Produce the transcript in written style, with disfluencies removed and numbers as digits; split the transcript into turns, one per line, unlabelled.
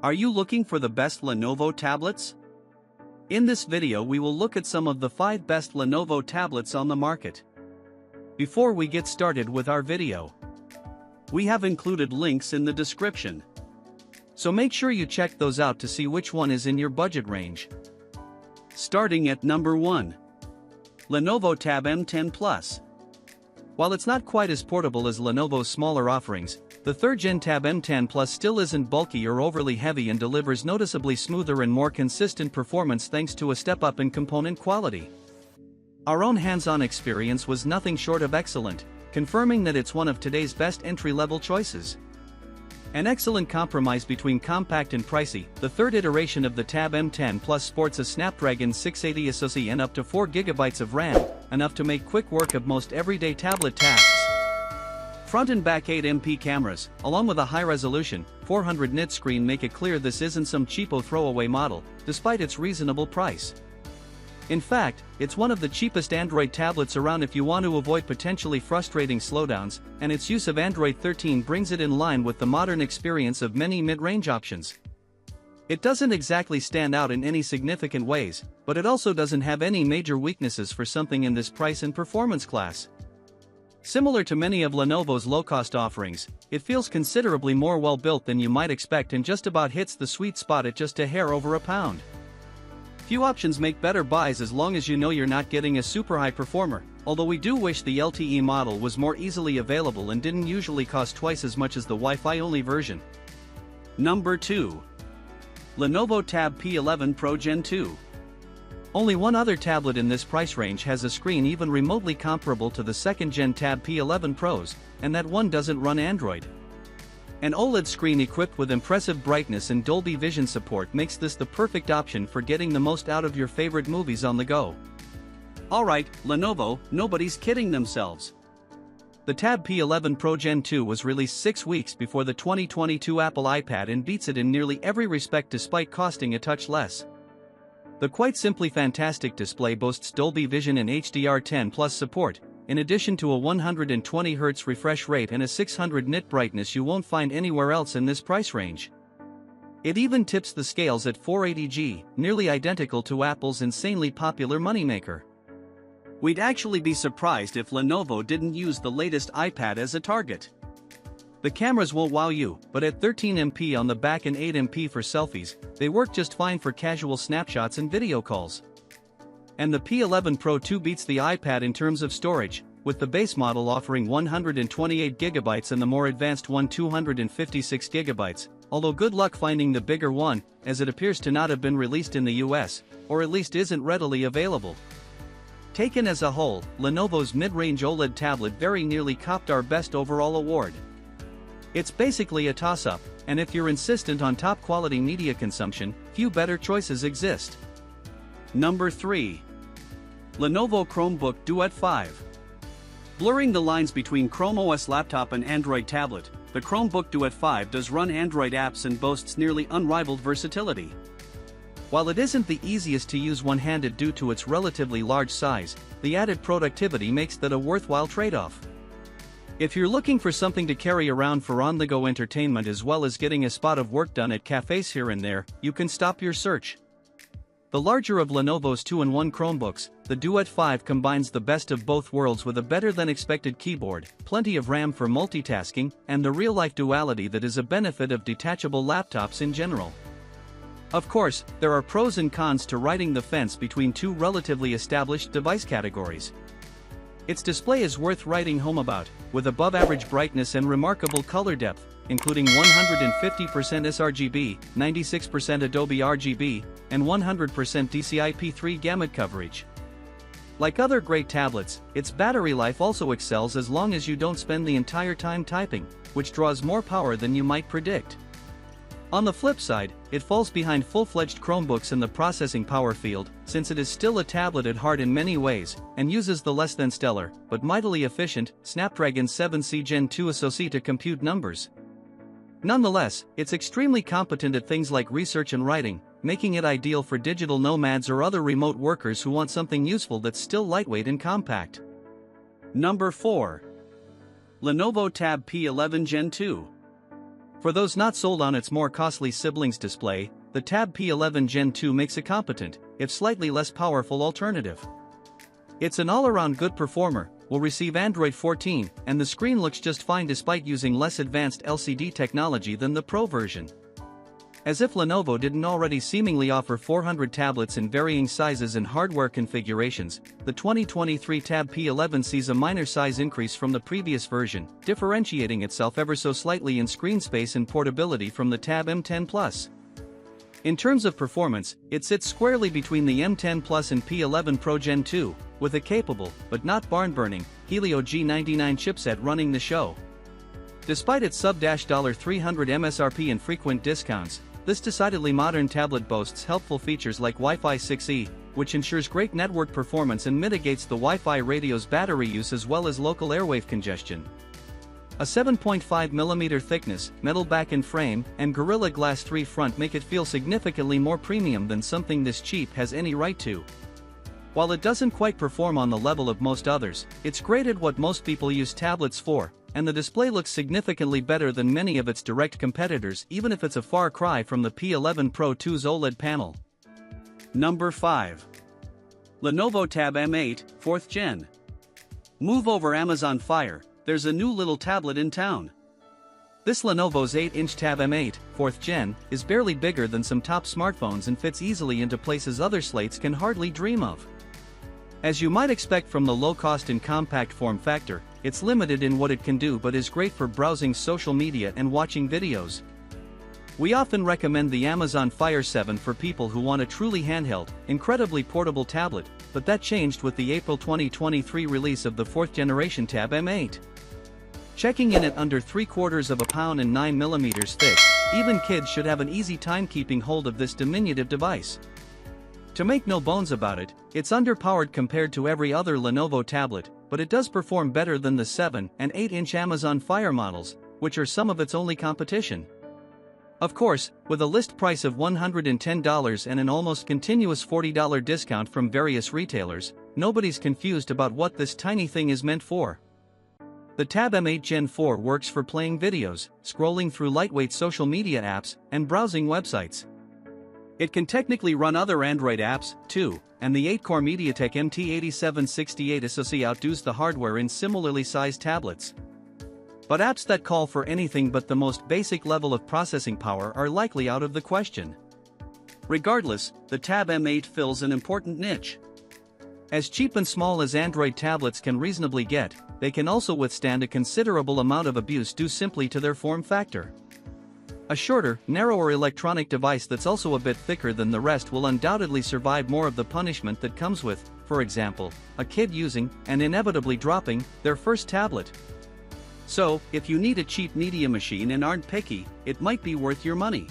Are you looking for the best Lenovo tablets? In this video we will look at some of the 5 best Lenovo tablets on the market. Before we get started with our video, we have included links in the description. So make sure you check those out to see which one is in your budget range. Starting at number 1. Lenovo Tab M10 Plus. While it's not quite as portable as Lenovo's smaller offerings, the 3rd Gen Tab M10 Plus still isn't bulky or overly heavy and delivers noticeably smoother and more consistent performance thanks to a step up in component quality. Our own hands-on experience was nothing short of excellent, confirming that it's one of today's best entry-level choices. An excellent compromise between compact and pricey, the 3rd iteration of the Tab M10 Plus sports a Snapdragon 680 SoC and up to 4GB of RAM, enough to make quick work of most everyday tablet tasks. Front and back 8MP cameras, along with a high-resolution, 400 nit screen make it clear this isn't some cheapo throwaway model, despite its reasonable price. In fact, it's one of the cheapest Android tablets around if you want to avoid potentially frustrating slowdowns, and its use of Android 13 brings it in line with the modern experience of many mid-range options. It doesn't exactly stand out in any significant ways, but it also doesn't have any major weaknesses for something in this price and performance class. Similar to many of Lenovo's low-cost offerings, it feels considerably more well-built than you might expect and just about hits the sweet spot at just a hair over £1. Few options make better buys as long as you know you're not getting a super high performer, although we do wish the LTE model was more easily available and didn't usually cost twice as much as the Wi-Fi only version. Number 2. Lenovo Tab P11 Pro Gen 2. Only one other tablet in this price range has a screen even remotely comparable to the 2nd Gen Tab P11 Pros, and that one doesn't run Android. An OLED screen equipped with impressive brightness and Dolby Vision support makes this the perfect option for getting the most out of your favorite movies on the go. Alright, Lenovo, nobody's kidding themselves. The Tab P11 Pro Gen 2 was released 6 weeks before the 2022 Apple iPad and beats it in nearly every respect despite costing a touch less. The quite simply fantastic display boasts Dolby Vision and HDR10 Plus support, in addition to a 120Hz refresh rate and a 600 nit brightness you won't find anywhere else in this price range. It even tips the scales at 480G, nearly identical to Apple's insanely popular moneymaker. We'd actually be surprised if Lenovo didn't use the latest iPad as a target. The cameras won't wow you, but at 13MP on the back and 8MP for selfies, they work just fine for casual snapshots and video calls. And the P11 Pro 2 beats the iPad in terms of storage, with the base model offering 128GB and the more advanced one 256GB, although good luck finding the bigger one, as it appears to not have been released in the US, or at least isn't readily available. Taken as a whole, Lenovo's mid-range OLED tablet very nearly copped our best overall award. It's basically a toss-up, and if you're insistent on top-quality media consumption, few better choices exist. Number 3. Lenovo Chromebook Duet 5. Blurring the lines between Chrome OS laptop and Android tablet, the Chromebook Duet 5 does run Android apps and boasts nearly unrivaled versatility. While it isn't the easiest to use one-handed due to its relatively large size, the added productivity makes that a worthwhile trade-off. If you're looking for something to carry around for on-the-go entertainment as well as getting a spot of work done at cafes here and there, you can stop your search. The larger of Lenovo's 2-in-1 Chromebooks, the Duet 5 combines the best of both worlds with a better-than-expected keyboard, plenty of RAM for multitasking, and the real-life duality that is a benefit of detachable laptops in general. Of course, there are pros and cons to riding the fence between two relatively established device categories. Its display is worth writing home about, with above-average brightness and remarkable color depth, including 150% sRGB, 96% Adobe RGB, and 100% DCI-P3 gamut coverage. Like other great tablets, its battery life also excels as long as you don't spend the entire time typing, which draws more power than you might predict. On the flip side, it falls behind full-fledged Chromebooks in the processing power field, since it is still a tablet at heart in many ways, and uses the less-than-stellar, but mightily efficient, Snapdragon 7C Gen 2 SoC to compute numbers. Nonetheless, it's extremely competent at things like research and writing, making it ideal for digital nomads or other remote workers who want something useful that's still lightweight and compact. Number 4. Lenovo Tab P11 Gen 2. For those not sold on its more costly siblings display, the Tab P11 Gen 2 makes a competent, if slightly less powerful alternative. It's an all-around good performer, will receive Android 14, and the screen looks just fine despite using less advanced LCD technology than the Pro version. As if Lenovo didn't already seemingly offer 400 tablets in varying sizes and hardware configurations, the 2023 Tab P11 sees a minor size increase from the previous version, differentiating itself ever so slightly in screen space and portability from the Tab M10 Plus. In terms of performance, it sits squarely between the M10 Plus and P11 Pro Gen 2, with a capable, but not barn-burning, Helio G99 chipset running the show. Despite its sub-$300 MSRP and frequent discounts, this decidedly modern tablet boasts helpful features like Wi-Fi 6E, which ensures great network performance and mitigates the Wi-Fi radio's battery use as well as local airwave congestion. A 7.5mm thickness, metal back and frame, and Gorilla Glass 3 front make it feel significantly more premium than something this cheap has any right to. While it doesn't quite perform on the level of most others, it's great at what most people use tablets for, and the display looks significantly better than many of its direct competitors even if it's a far cry from the P11 Pro 2's OLED panel. Number 5. Lenovo Tab M8, 4th Gen. Move over Amazon Fire, there's a new little tablet in town. This Lenovo's 8-inch Tab M8, 4th Gen, is barely bigger than some top smartphones and fits easily into places other slates can hardly dream of. As you might expect from the low-cost and compact form factor, it's limited in what it can do but is great for browsing social media and watching videos. We often recommend the Amazon Fire 7 for people who want a truly handheld, incredibly portable tablet, but that changed with the April 2023 release of the 4th generation Tab M8. Checking in at under 3/4 of a pound and 9mm thick, even kids should have an easy time keeping hold of this diminutive device. To make no bones about it, it's underpowered compared to every other Lenovo tablet, but it does perform better than the 7 and 8-inch Amazon Fire models, which are some of its only competition. Of course, with a list price of $110 and an almost continuous $40 discount from various retailers, nobody's confused about what this tiny thing is meant for. The Tab M8 Gen 4 works for playing videos, scrolling through lightweight social media apps, and browsing websites. It can technically run other Android apps, too, and the 8-core MediaTek MT8768 SoC outdoes the hardware in similarly sized tablets. But apps that call for anything but the most basic level of processing power are likely out of the question. Regardless, the Tab M8 fills an important niche. As cheap and small as Android tablets can reasonably get, they can also withstand a considerable amount of abuse due simply to their form factor. A shorter, narrower electronic device that's also a bit thicker than the rest will undoubtedly survive more of the punishment that comes with, for example, a kid using, and inevitably dropping, their first tablet. So, if you need a cheap media machine and aren't picky, it might be worth your money.